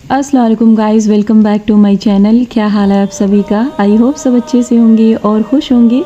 अस्सलाम वालेकुम guys, welcome back to my channel. क्या हाल है आप सभी का? आई होप सब अच्छे से होंगे और खुश होंगे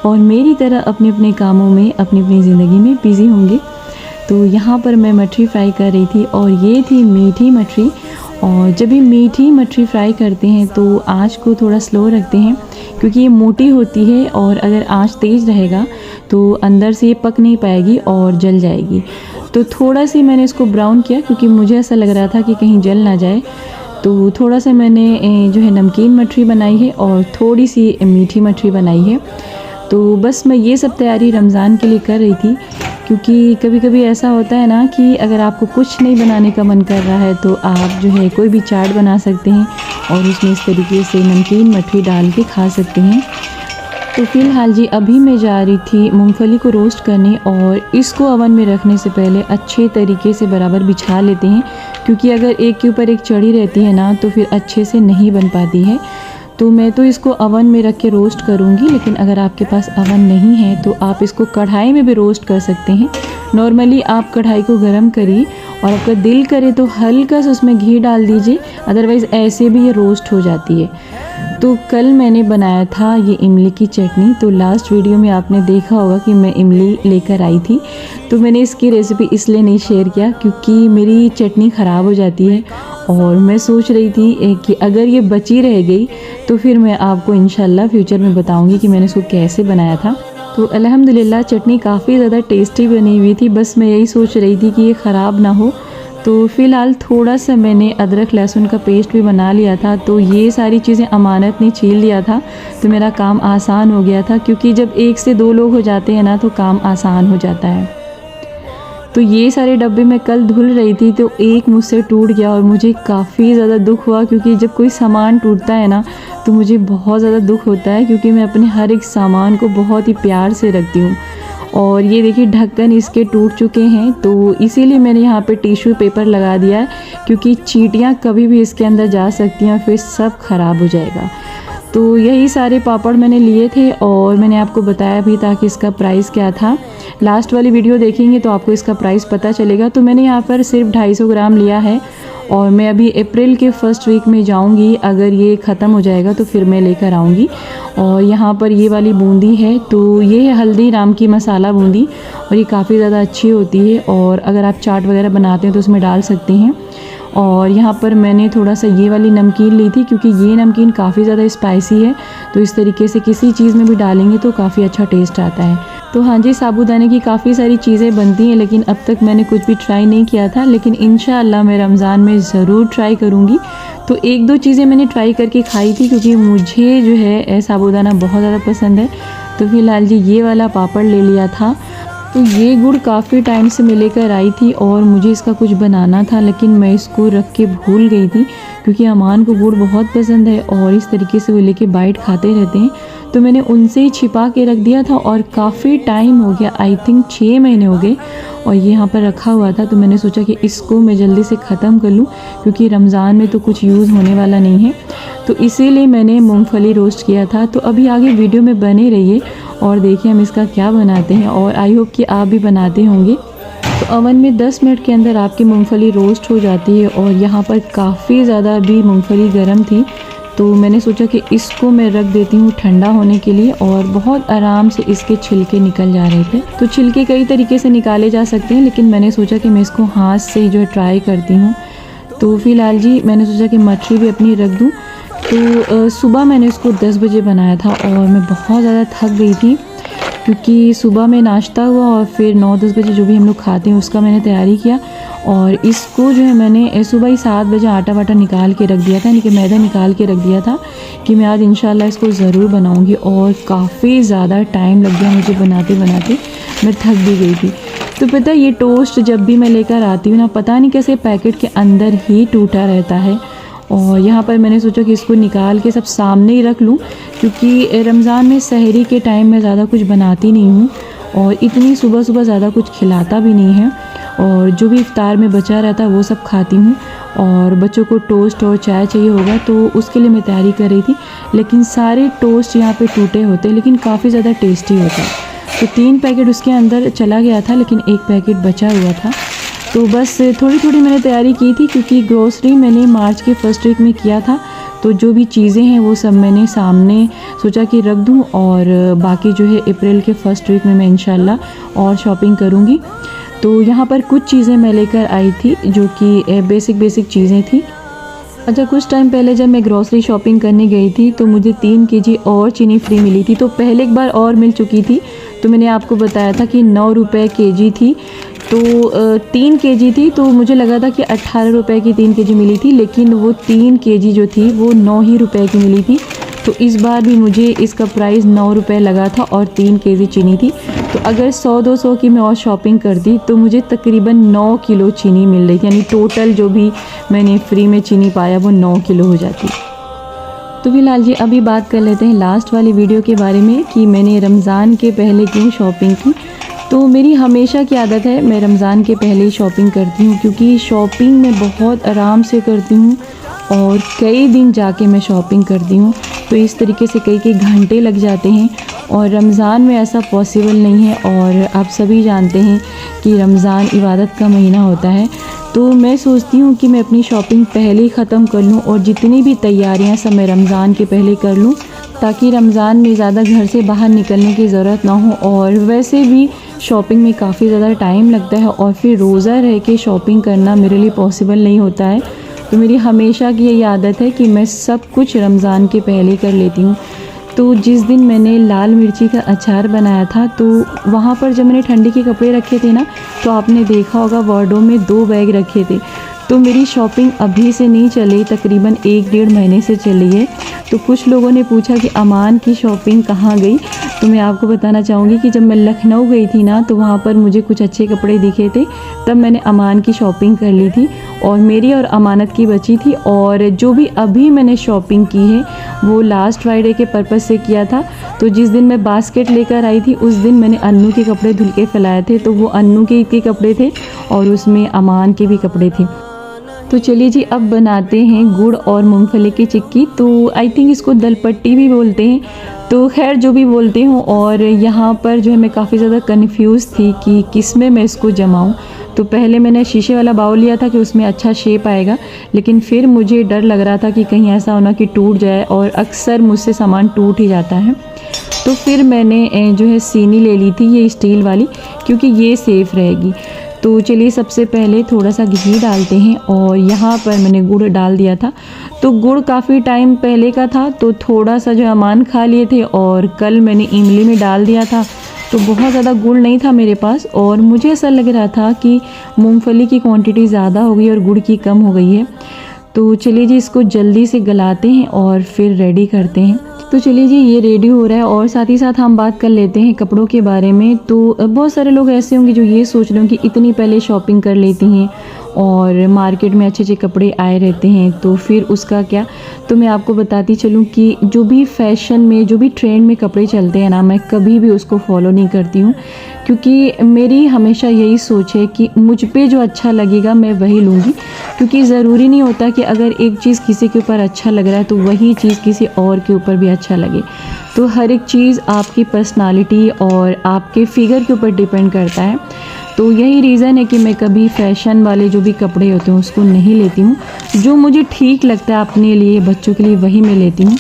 और मेरी तरह अपने अपने कामों में अपनी अपनी ज़िंदगी में बिज़ी होंगे। तो यहाँ पर मैं मछली फ्राई कर रही थी और ये थी मीठी मछली। और जब भी मीठी मछली फ्राई करते हैं तो आँच को थोड़ा स्लो रखते हैं क्योंकि ये मोटी होती है और अगर आँच तेज़ रहेगा तो अंदर से ये पक नहीं पाएगी और जल जाएगी। तो थोड़ा सी मैंने इसको ब्राउन किया क्योंकि मुझे ऐसा लग रहा था कि कहीं जल ना जाए। तो थोड़ा सा मैंने जो है नमकीन मछली बनाई है और थोड़ी सी मीठी मछली बनाई है। तो बस मैं ये सब तैयारी रमज़ान के लिए कर रही थी क्योंकि कभी कभी ऐसा होता है ना कि अगर आपको कुछ नहीं बनाने का मन कर रहा है तो आप जो है कोई भी चाट बना सकते हैं और उसमें इस तरीके से नमकीन मछली डाल के खा सकते हैं। तो फ़िलहाल जी अभी मैं जा रही थी मूंगफली को रोस्ट करने और इसको ओवन में रखने से पहले अच्छे तरीके से बराबर बिछा लेते हैं क्योंकि अगर एक के ऊपर एक चढ़ी रहती है ना तो फिर अच्छे से नहीं बन पाती है। तो मैं तो इसको ओवन में रख के रोस्ट करूँगी, लेकिन अगर आपके पास ओवन नहीं है तो आप इसको कढ़ाई में भी रोस्ट कर सकते हैं। नॉर्मली आप कढ़ाई को गर्म करिए और आपका दिल करे तो हल्का सा उसमें घी डाल दीजिए, अदरवाइज़ ऐसे भी ये रोस्ट हो जाती है। तो कल मैंने बनाया था ये इमली की चटनी। तो लास्ट वीडियो में आपने देखा होगा कि मैं इमली लेकर आई थी। तो मैंने इसकी रेसिपी इसलिए नहीं शेयर किया क्योंकि मेरी चटनी ख़राब हो जाती है और मैं सोच रही थी कि अगर ये बची रह गई तो फिर मैं आपको इंशाल्लाह फ्यूचर में बताऊंगी कि मैंने इसको कैसे बनाया था। तो अल्हम्दुलिल्लाह चटनी काफ़ी ज़्यादा टेस्टी बनी हुई थी। बस मैं यही सोच रही थी कि ये ख़राब ना हो। तो फ़िलहाल थोड़ा सा मैंने अदरक लहसुन का पेस्ट भी बना लिया था। तो ये सारी चीज़ें अमानत ने छील लिया था तो मेरा काम आसान हो गया था क्योंकि जब 1 से 2 लोग हो जाते हैं ना तो काम आसान हो जाता है। तो ये सारे डब्बे मैं कल धुल रही थी तो एक मुझसे टूट गया और मुझे काफ़ी ज़्यादा दुख हुआ क्योंकि जब कोई सामान टूटता है ना तो मुझे बहुत ज़्यादा दुख होता है क्योंकि मैं अपने हर एक सामान को बहुत ही प्यार से रखती हूँ। और ये देखिए ढक्कन इसके टूट चुके हैं तो इसीलिए मैंने यहाँ पे टिश्यू पेपर लगा दिया है क्योंकि चींटियाँ कभी भी इसके अंदर जा सकती हैं, फिर सब ख़राब हो जाएगा। तो यही सारे पापड़ मैंने लिए थे और मैंने आपको बताया भी था कि इसका प्राइस क्या था। लास्ट वाली वीडियो देखेंगे तो आपको इसका प्राइस पता चलेगा। तो मैंने यहाँ पर सिर्फ 250 ग्राम लिया है और मैं अभी अप्रैल के फर्स्ट वीक में जाऊंगी। अगर ये ख़त्म हो जाएगा तो फिर मैं लेकर आऊँगी। और यहाँ पर ये वाली बूंदी है तो ये है हल्दीराम की मसाला बूंदी और ये काफ़ी ज़्यादा अच्छी होती है और अगर आप चाट वगैरह बनाते हैं तो उसमें डाल सकते हैं। और यहाँ पर मैंने थोड़ा सा ये वाली नमकीन ली थी क्योंकि ये नमकीन काफ़ी ज़्यादा स्पाइसी है तो इस तरीके से किसी चीज़ में भी डालेंगे तो काफ़ी अच्छा टेस्ट आता है। तो हाँ जी, साबूदाने की काफ़ी सारी चीज़ें बनती हैं लेकिन अब तक मैंने कुछ भी ट्राई नहीं किया था, लेकिन इंशाअल्लाह मैं रमज़ान में ज़रूर ट्राई करूँगी। तो 1-2 चीज़ें मैंने ट्राई करके खाई थी क्योंकि मुझे जो है साबूदाना बहुत ज़्यादा पसंद है। तो फ़िलहाल जी ये वाला पापड़ ले लिया था। तो ये गुड़ काफ़ी टाइम से मैं लेकर आई थी और मुझे इसका कुछ बनाना था लेकिन मैं इसको रख के भूल गई थी क्योंकि अमान को गुड़ बहुत पसंद है और इस तरीके से वो लेके बाइट खाते रहते हैं। तो मैंने उनसे ही छिपा के रख दिया था और काफ़ी टाइम हो गया, आई थिंक 6 महीने हो गए और ये यहाँ पर रखा हुआ था। तो मैंने सोचा कि इसको मैं जल्दी से ख़त्म कर लूँ क्योंकि रमज़ान में तो कुछ यूज़ होने वाला नहीं है। तो इसीलिए मैंने मूंगफली रोस्ट किया था। तो अभी आगे वीडियो में बने रहिए और देखिए हम इसका क्या बनाते हैं और आई होप कि आप भी बनाते होंगे। तो ओवन में 10 मिनट के अंदर आपकी मूंगफली रोस्ट हो जाती है और यहाँ पर काफ़ी ज़्यादा भी मूंगफली गर्म थी तो मैंने सोचा कि इसको मैं रख देती हूँ ठंडा होने के लिए और बहुत आराम से इसके छिलके निकल जा रहे थे। तो छिलके कई तरीके से निकाले जा सकते हैं लेकिन मैंने सोचा कि मैं इसको हाथ से ही जो है ट्राई करती हूँ। तो फ़िलहाल जी मैंने सोचा कि मछली भी अपनी रख दूँ। तो सुबह मैंने इसको 10 बजे बनाया था और मैं बहुत ज़्यादा थक गई थी क्योंकि सुबह में नाश्ता हुआ और फिर 9-10 बजे जो भी हम लोग खाते हैं उसका मैंने तैयारी किया और इसको जो है मैंने सुबह ही 7 बजे आटा वाटा निकाल के रख दिया था, यानी कि मैदा निकाल के रख दिया था कि मैं आज इंशाल्लाह इसको ज़रूर बनाऊंगी। और काफ़ी ज़्यादा टाइम लग गया मुझे बनाते बनाते, मैं थक भी गई थी। तो पता है ये टोस्ट जब भी मैं लेकर आती हूँ ना पता नहीं कैसे पैकेट के अंदर ही टूटा रहता है। और यहाँ पर मैंने सोचा कि इसको निकाल के सब सामने ही रख लूँ क्योंकि रमज़ान में सहरी के टाइम में ज़्यादा कुछ बनाती नहीं हूँ और इतनी सुबह सुबह ज़्यादा कुछ खिलाता भी नहीं है और जो भी इफ्तार में बचा रहता है वो सब खाती हूँ। और बच्चों को टोस्ट और चाय चाहिए होगा तो उसके लिए मैं तैयारी कर रही थी, लेकिन सारे टोस्ट यहाँ पे टूटे होते लेकिन काफ़ी ज़्यादा टेस्टी होता है। तो 3 पैकेट उसके अंदर चला गया था लेकिन 1 पैकेट बचा हुआ था। तो बस थोड़ी थोड़ी मैंने तैयारी की थी, क्योंकि ग्रोसरी मैंने मार्च के फर्स्ट वीक में किया था। तो जो भी चीज़ें हैं वो सब मैंने सामने सोचा कि रख दूं, और बाकी जो है अप्रैल के फर्स्ट वीक में मैं इंशाल्लाह और शॉपिंग करूंगी। तो यहाँ पर कुछ चीज़ें मैं लेकर आई थी जो कि बेसिक चीज़ें थी। अच्छा, कुछ टाइम पहले जब मैं ग्रॉसरी शॉपिंग करने गई थी तो मुझे 3 केजी और चीनी फ्री मिली थी। तो पहले एक बार और मिल चुकी थी, तो मैंने आपको बताया था कि 9 रुपये केजी थी। तो 3 केजी थी, तो मुझे लगा था कि 18 रुपये की 3 केजी मिली थी, लेकिन वो 3 केजी जो थी वो 9 ही रुपये की मिली थी। तो इस बार भी मुझे इसका प्राइस 9 रुपये लगा था और 3 केजी चीनी थी। तो अगर 100-200 की मैं और शॉपिंग करती तो मुझे तकरीबन 9 किलो चीनी मिल रही थी, यानी टोटल जो भी मैंने फ्री में चीनी पाया वो 9 किलो हो जाती। तो फिलहाल जी अभी बात कर लेते हैं लास्ट वाली वीडियो के बारे में कि मैंने रमज़ान के पहले क्यों शॉपिंग की। तो मेरी हमेशा की आदत है, मैं रमज़ान के पहले ही शॉपिंग करती हूँ, क्योंकि शॉपिंग मैं बहुत आराम से करती हूँ और कई दिन जाके मैं शॉपिंग करती हूँ। तो इस तरीके से कई घंटे लग जाते हैं, और रमज़ान में ऐसा पॉसिबल नहीं है। और आप सभी जानते हैं कि रमज़ान इबादत का महीना होता है। तो मैं सोचती हूँ कि मैं अपनी शॉपिंग पहले ही ख़त्म कर लूँ और जितनी भी तैयारियाँ सब मैं रमज़ान के पहले कर लूँ, ताकि रमज़ान में ज़्यादा घर से बाहर निकलने की ज़रूरत ना हो। और वैसे भी शॉपिंग में काफ़ी ज़्यादा टाइम लगता है, और फिर रोज़ा रह के शॉपिंग करना मेरे लिए पॉसिबल नहीं होता है। तो मेरी हमेशा की यही आदत है कि मैं सब कुछ रमज़ान के पहले कर लेती हूँ। तो जिस दिन मैंने लाल मिर्ची का अचार बनाया था, तो वहाँ पर जब मैंने ठंडी के कपड़े रखे थे ना, तो आपने देखा होगा वार्डरोब में 2 बैग रखे थे। तो मेरी शॉपिंग अभी से नहीं चली, तकरीबन 1-1.5 महीने से चली है। तो कुछ लोगों ने पूछा कि अमान की शॉपिंग कहाँ गई। तो मैं आपको बताना चाहूँगी कि जब मैं लखनऊ गई थी ना, तो वहाँ पर मुझे कुछ अच्छे कपड़े दिखे थे, तब मैंने अमान की शॉपिंग कर ली थी, और मेरी और अमानत की बची थी। और जो भी अभी मैंने शॉपिंग की है वो लास्ट फ्राइडे के पर्पज़ से किया था। तो जिस दिन मैं बास्केट लेकर आई थी उस दिन मैंने अन्नू के कपड़े धुल के फैलाए थे, तो वो अन्नू के कपड़े थे और उसमें अमान के भी कपड़े थे। तो चलिए जी अब बनाते हैं गुड़ और मूंगफली की चिक्की। तो आई थिंक इसको दलपट्टी भी बोलते हैं, तो खैर जो भी बोलते हूँ। और यहाँ पर जो है मैं काफ़ी ज़्यादा कन्फ्यूज़ थी कि किस में मैं इसको जमाऊँ। तो पहले मैंने शीशे वाला बाउल लिया था कि उसमें अच्छा शेप आएगा, लेकिन फिर मुझे डर लग रहा था कि कहीं ऐसा होना कि टूट जाए, और अक्सर मुझसे सामान टूट ही जाता है। तो फिर मैंने जो है सीनी ले ली थी, ये स्टील वाली, क्योंकि ये सेफ़ रहेगी। तो चलिए सबसे पहले थोड़ा सा घी डालते हैं, और यहाँ पर मैंने गुड़ डाल दिया था। तो गुड़ काफ़ी टाइम पहले का था, तो थोड़ा सा जो अमान खा लिए थे, और कल मैंने इमली में डाल दिया था। तो बहुत ज़्यादा गुड़ नहीं था मेरे पास, और मुझे ऐसा लग रहा था कि मूंगफली की क्वांटिटी ज़्यादा हो गई और गुड़ की कम हो गई है। तो चलिए जी इसको जल्दी से गलाते हैं और फिर रेडी करते हैं। तो चलिए जी ये रेडी हो रहा है, और साथ ही साथ हम बात कर लेते हैं कपड़ों के बारे में। तो बहुत सारे लोग ऐसे होंगे जो ये सोच रहे होंगे कि इतनी पहले शॉपिंग कर लेती हैं और मार्केट में अच्छे अच्छे कपड़े आए रहते हैं, तो फिर उसका क्या। तो मैं आपको बताती चलूँ कि जो भी फैशन में, जो भी ट्रेंड में कपड़े चलते हैं ना, मैं कभी भी उसको फॉलो नहीं करती हूँ, क्योंकि मेरी हमेशा यही सोच है कि मुझ पे जो अच्छा लगेगा मैं वही लूँगी। क्योंकि ज़रूरी नहीं होता कि अगर एक चीज़ किसी के ऊपर अच्छा लग रहा है तो वही चीज़ किसी और के ऊपर भी अच्छा लगे। तो हर एक चीज़ आपकी पर्सनालिटी और आपके फिगर के ऊपर डिपेंड करता है। तो यही रीज़न है कि मैं कभी फ़ैशन वाले जो भी कपड़े होते हैं उसको नहीं लेती हूँ। जो मुझे ठीक लगता है अपने लिए, बच्चों के लिए, वही मैं लेती हूँ।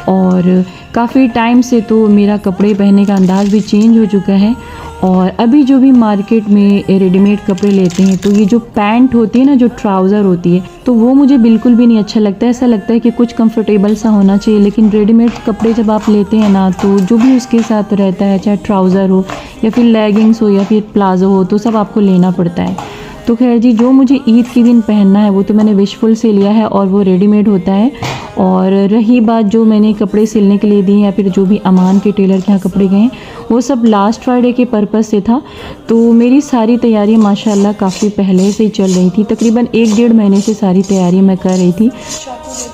और काफ़ी टाइम से तो मेरा कपड़े पहनने का अंदाज़ भी चेंज हो चुका है। और अभी जो भी मार्केट में रेडीमेड कपड़े लेते हैं, तो ये जो पैंट होती है ना, जो ट्राउज़र होती है, तो वो मुझे बिल्कुल भी नहीं अच्छा लगता है। ऐसा लगता है कि कुछ कंफर्टेबल सा होना चाहिए। लेकिन रेडीमेड कपड़े जब आप लेते हैं ना, तो जो भी उसके साथ रहता है, चाहे ट्राउज़र हो या फिर लेगिंग्स हो या फिर प्लाजो हो, तो सब आपको लेना पड़ता है। तो खैर जी, जो मुझे ईद के दिन पहनना है वो तो मैंने विशफुल से लिया है और वो रेडीमेड होता है। और रही बात जो मैंने कपड़े सिलने के लिए दिए या फिर जो भी अमान के टेलर के यहाँ कपड़े गए, वो सब लास्ट फ्राइडे के पर्पज़ से था। तो मेरी सारी तैयारी माशाल्लाह काफ़ी पहले से ही चल रही थी, तकरीबन 1-1.5 महीने से सारी तैयारी मैं कर रही थी।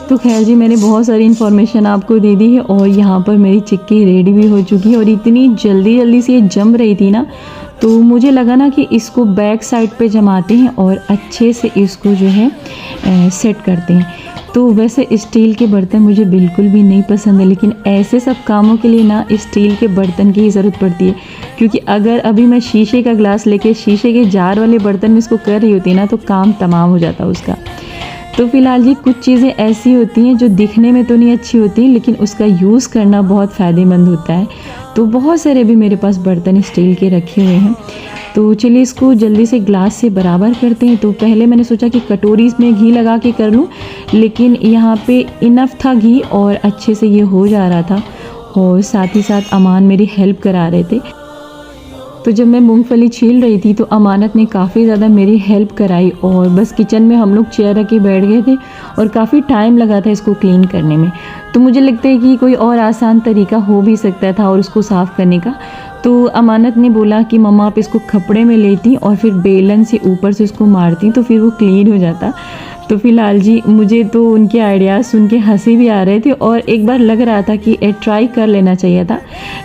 तो खैर जी, मैंने बहुत सारी इन्फॉर्मेशन आपको दे दी है, और यहाँ पर मेरी चिक्की रेडी भी हो चुकी है। और इतनी जल्दी से ये जम रही थी ना, तो मुझे लगा ना कि इसको बैक साइड पे जमाते हैं और अच्छे से इसको जो है सेट करते हैं। तो वैसे स्टील के बर्तन मुझे बिल्कुल भी नहीं पसंद है, लेकिन ऐसे सब कामों के लिए ना स्टील के बर्तन की ही ज़रूरत पड़ती है, क्योंकि अगर अभी मैं शीशे का ग्लास लेके शीशे के जार वाले बर्तन में इसको कर रही होती ना तो काम तमाम हो जाता उसका। तो फिलहाल जी कुछ चीज़ें ऐसी होती हैं जो दिखने में तो नहीं अच्छी होती, लेकिन उसका यूज़ करना बहुत फ़ायदेमंद होता है। तो बहुत सारे भी मेरे पास बर्तन स्टील के रखे हुए हैं। तो चलिए इसको जल्दी से ग्लास से बराबर करते हैं। तो पहले मैंने सोचा कि कटोरी में घी लगा के कर लूँ, लेकिन यहाँ पे इनफ था घी और अच्छे से ये हो जा रहा था। और साथ ही साथ अमान मेरी हेल्प करा रहे थे। तो जब मैं मूंगफली छील रही थी तो अमानत ने काफ़ी ज़्यादा मेरी हेल्प कराई और बस किचन में हम लोग चेयर रख के बैठ गए थे और काफ़ी टाइम लगा था इसको क्लीन करने में। तो मुझे लगता है कि कोई और आसान तरीका हो भी सकता था और उसको साफ़ करने का। तो अमानत ने बोला कि मम्मा आप इसको कपड़े में लेती और फिर बेलन से ऊपर से उसको मारती तो फिर वो क्लीन हो जाता। तो फिलहाल जी मुझे तो उनके आइडियाज़ सुन के हंसी भी आ रहे थे और एक बार लग रहा था कि ट्राई कर लेना चाहिए था,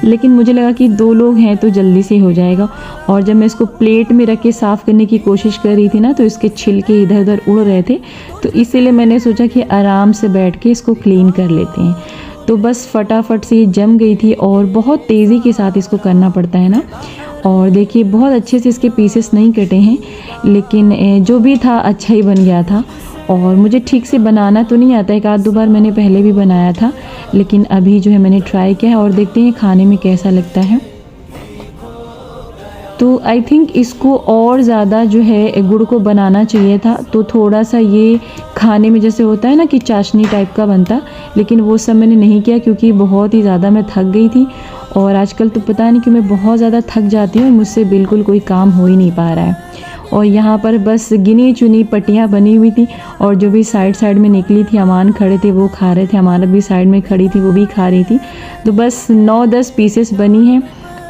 लेकिन मुझे लगा कि 2 लोग हैं तो जल्दी से हो जाएगा। और जब मैं इसको प्लेट में रख के साफ़ करने की कोशिश कर रही थी ना तो इसके छिलके इधर उधर उड़ रहे थे, तो इसीलिए मैंने सोचा कि आराम से बैठ के इसको क्लीन कर लेते हैं। तो बस फटाफट से ये जम गई थी और बहुत तेज़ी के साथ इसको करना पड़ता है ना। और देखिए बहुत अच्छे से इसके पीसेस नहीं कटे हैं, लेकिन जो भी था अच्छा ही बन गया था। और मुझे ठीक से बनाना तो नहीं आता, 1-2 बार मैंने पहले भी बनाया था, लेकिन अभी जो है मैंने ट्राई किया है और देखते हैं खाने में कैसा लगता है। तो आई थिंक इसको और ज़्यादा जो है गुड़ को बनाना चाहिए था, तो थोड़ा सा ये खाने में जैसे होता है ना कि चाशनी टाइप का बनता, लेकिन वो सब मैंने नहीं किया क्योंकि बहुत ही ज़्यादा मैं थक गई थी। और आजकल तो पता नहीं क्यों मैं बहुत ज़्यादा थक जाती हूँ, मुझसे बिल्कुल कोई काम हो ही नहीं पा रहा है। और यहाँ पर बस गिनी चुनी पट्टियाँ बनी हुई थी और जो भी साइड साइड में निकली थी अमान खड़े थे वो खा रहे थे, अमानत भी साइड में खड़ी थी वो भी खा रही थी। तो बस 9-10 पीसेस बनी हैं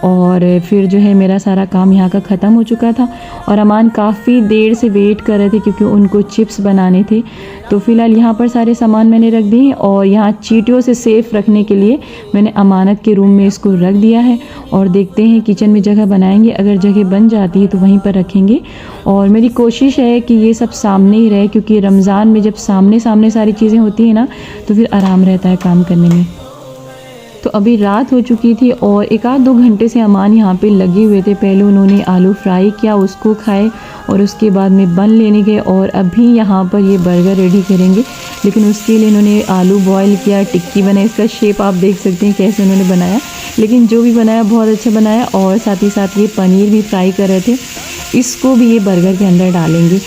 और फिर जो है मेरा सारा काम यहाँ का ख़त्म हो चुका था। और अमान काफ़ी देर से वेट कर रहे थे क्योंकि उनको चिप्स बनाने थे। तो फ़िलहाल यहाँ पर सारे सामान मैंने रख दिए और यहाँ चींटियों से सेफ़ रखने के लिए मैंने अमानत के रूम में इसको रख दिया है। और देखते हैं किचन में जगह बनाएंगे, अगर जगह बन जाती है तो वहीं पर रखेंगे। और मेरी कोशिश है कि ये सब सामने ही रहे, क्योंकि रमज़ान में जब सामने सामने सारी चीज़ें होती हैं ना तो फिर आराम रहता है काम करने में। तो अभी रात हो चुकी थी और 1-2 घंटे से अमान यहाँ पे लगे हुए थे। पहले उन्होंने आलू फ्राई किया, उसको खाए और उसके बाद में बन लेने गए और अभी यहाँ पर ये बर्गर रेडी करेंगे। लेकिन उसके लिए इन्होंने आलू बॉईल किया, टिक्की बनाई, इसका शेप आप देख सकते हैं कैसे उन्होंने बनाया, लेकिन जो भी बनाया बहुत अच्छा बनाया। और साथ ही साथ ये पनीर भी फ्राई कर रहे थे, इसको भी ये बर्गर के अंदर डालेंगे।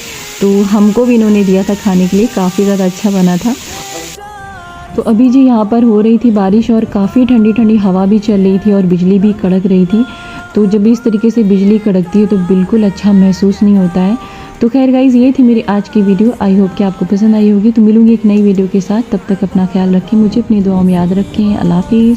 तो हमको भी इन्होंने दिया था खाने के लिए, काफ़ी ज़्यादा अच्छा बना था। तो अभी जी यहाँ पर हो रही थी बारिश और काफ़ी ठंडी ठंडी हवा भी चल रही थी और बिजली भी कड़क रही थी। तो जब भी इस तरीके से बिजली कड़कती है तो बिल्कुल अच्छा महसूस नहीं होता है। तो खैर गाइज़ ये थी मेरी आज की वीडियो, आई होप कि आपको पसंद आई होगी। तो मिलूंगी एक नई वीडियो के साथ, तब तक अपना ख्याल रखें, मुझे अपनी दुआओं में याद रखें। अल्लाह हाफिज़।